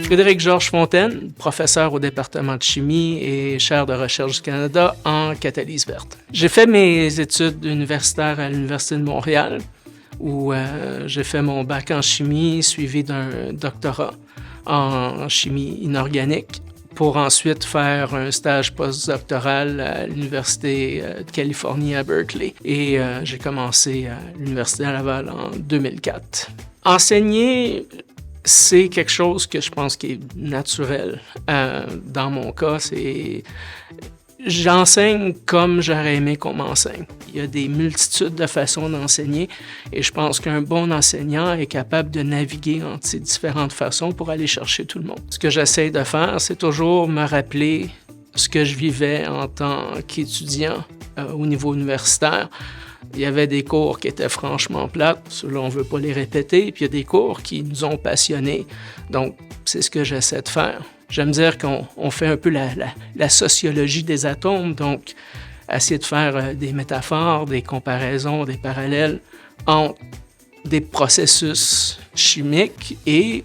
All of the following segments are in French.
Frédéric-Georges Fontaine, professeur au département de chimie et chaire de recherche du Canada en catalyse verte. J'ai fait mes études universitaires à l'Université de Montréal, où j'ai fait mon bac en chimie, suivi d'un doctorat en chimie inorganique, pour ensuite faire un stage postdoctoral à l'Université de Californie à Berkeley. Et j'ai commencé à l'Université à Laval en 2004. Enseigner, c'est quelque chose que je pense qui est naturel. Dans mon cas, j'enseigne comme j'aurais aimé qu'on m'enseigne. Il y a des multitudes de façons d'enseigner et je pense qu'un bon enseignant est capable de naviguer entre ces différentes façons pour aller chercher tout le monde. Ce que j'essaie de faire, c'est toujours me rappeler ce que je vivais en tant qu'étudiant au niveau universitaire. Il y avait des cours qui étaient franchement plates, ceux-là on ne veut pas les répéter, puis il y a des cours qui nous ont passionnés. Donc, c'est ce que j'essaie de faire. J'aime dire qu'on fait un peu la sociologie des atomes, donc essayer de faire des métaphores, des comparaisons, des parallèles entre des processus chimiques et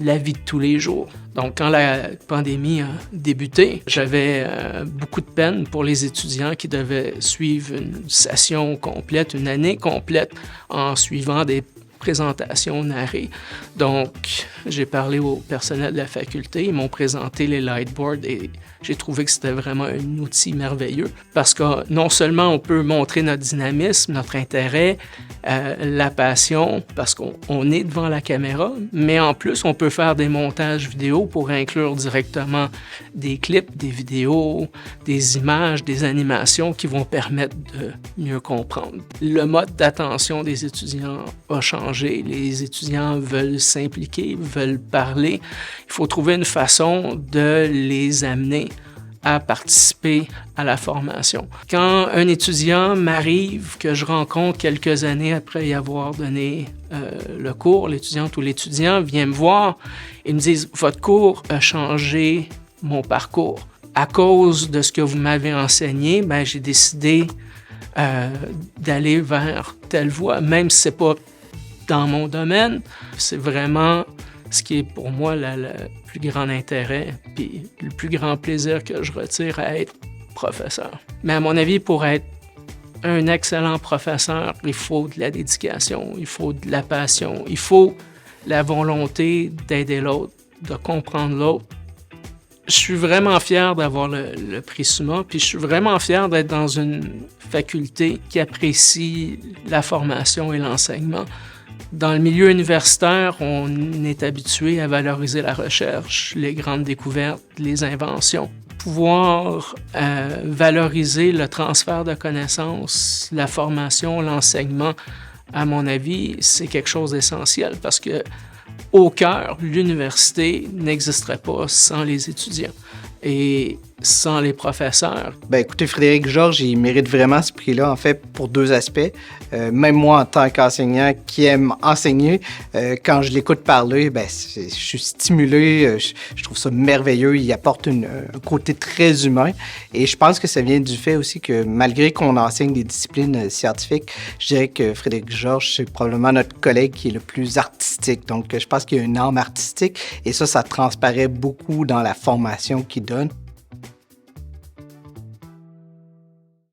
la vie de tous les jours. Donc, quand la pandémie a débuté, j'avais beaucoup de peine pour les étudiants qui devaient suivre une session complète, une année complète, en suivant des présentations narrées. Donc, j'ai parlé au personnel de la faculté, ils m'ont présenté les lightboards et j'ai trouvé que c'était vraiment un outil merveilleux parce que non seulement on peut montrer notre dynamisme, notre intérêt, la passion parce qu'on est devant la caméra, mais en plus, on peut faire des montages vidéo pour inclure directement des clips, des vidéos, des images, des animations qui vont permettre de mieux comprendre. Le mode d'attention des étudiants a changé. Les étudiants veulent s'impliquer, veulent parler. Il faut trouver une façon de les amener à participer à la formation. Quand un étudiant m'arrive, que je rencontre quelques années après y avoir donné le cours, l'étudiante ou l'étudiant vient me voir et me dit « Votre cours a changé mon parcours. À cause de ce que vous m'avez enseigné, j'ai décidé d'aller vers telle voie, même si c'est pas dans mon domaine. C'est vraiment ce qui est pour moi le plus grand intérêt puis le plus grand plaisir que je retire à être professeur. Mais à mon avis, pour être un excellent professeur, il faut de la dédication, il faut de la passion, il faut la volonté d'aider l'autre, de comprendre l'autre. Je suis vraiment fier d'avoir le prix Summa, puis je suis vraiment fier d'être dans une faculté qui apprécie la formation et l'enseignement. Dans le milieu universitaire, on est habitué à valoriser la recherche, les grandes découvertes, les inventions. Pouvoir valoriser le transfert de connaissances, la formation, l'enseignement, à mon avis, c'est quelque chose d'essentiel parce que au cœur, l'université n'existerait pas sans les étudiants et sans les professeurs. Écoutez, Frédéric-Georges, il mérite vraiment ce prix-là, en fait, pour deux aspects. Même moi, en tant qu'enseignant qui aime enseigner, quand je l'écoute parler, je suis stimulé, je trouve ça merveilleux. Il apporte un côté très humain. Et je pense que ça vient du fait aussi que, malgré qu'on enseigne des disciplines scientifiques, je dirais que Frédéric-Georges, c'est probablement notre collègue qui est le plus artistique. Donc, je pense qu'il y a une âme artistique et ça transparaît beaucoup dans la formation qu'il donne.